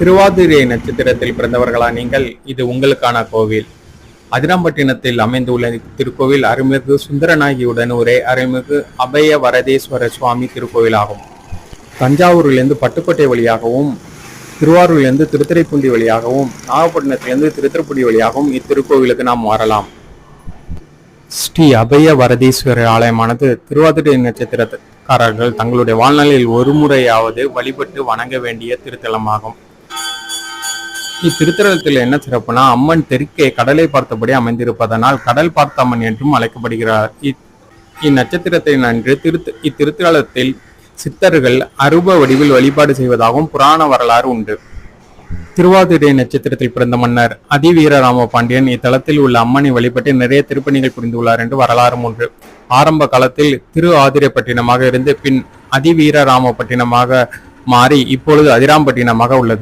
திருவாதிரை நட்சத்திரத்தில் பிறந்தவர்களா நீங்கள்? இது உங்களுக்கான கோவில். அதிராம்பட்டினத்தில் அமைந்துள்ள திருக்கோவில் அருள்மிகு சுந்தரநாயகியுடன் ஒரே அருள்மிகு அபய வரதேஸ்வரர் சுவாமி திருக்கோவில் ஆகும். தஞ்சாவூரிலிருந்து பட்டுக்கோட்டை வழியாகவும், திருவாரூரிலிருந்து திருத்துறைப்பூண்டி வழியாகவும், நாகப்பட்டினத்திலிருந்து திருத்துறைப்பூண்டி வழியாகவும் இத்திருக்கோவிலுக்கு நாம் வரலாம். ஸ்ரீ அபய வரதீஸ்வரர் ஆலயமானது திருவாதிரை நட்சத்திரக்காரர்கள் தங்களுடைய வாழ்நாளில் ஒரு முறையாவது வழிபட்டு வணங்க வேண்டிய திருத்தலமாகும். இத்திருத்தலத்தில் என்ன சிறப்புனா, அம்மன் தெற்கே கடலை பார்த்தபடி அமைந்திருப்பதனால் கடல் பார்த்த அம்மன் என்றும் அழைக்கப்படுகிறார். இந்நட்சத்திரத்தின் அன்று இத்திருத்தலத்தில் சித்தர்கள் அரூப வடிவில் வழிபாடு செய்வதாகவும் புராண வரலாறு உண்டு. திருவாதிரை நட்சத்திரத்தில் பிறந்த மன்னர் அதிவீரராம பாண்டியன் இத்தலத்தில் உள்ள அம்மனை வழிபட்டு நிறைய திருப்பணிகள் புரிந்துள்ளார் என்று வரலாறும் உண்டு. ஆரம்ப காலத்தில் திரு ஆதிரைப்பட்டினமாக இருந்து பின் அதிவீரராம பட்டினமாக மாறி இப்பொழுது அதிராம்பட்டினமாக உள்ளது.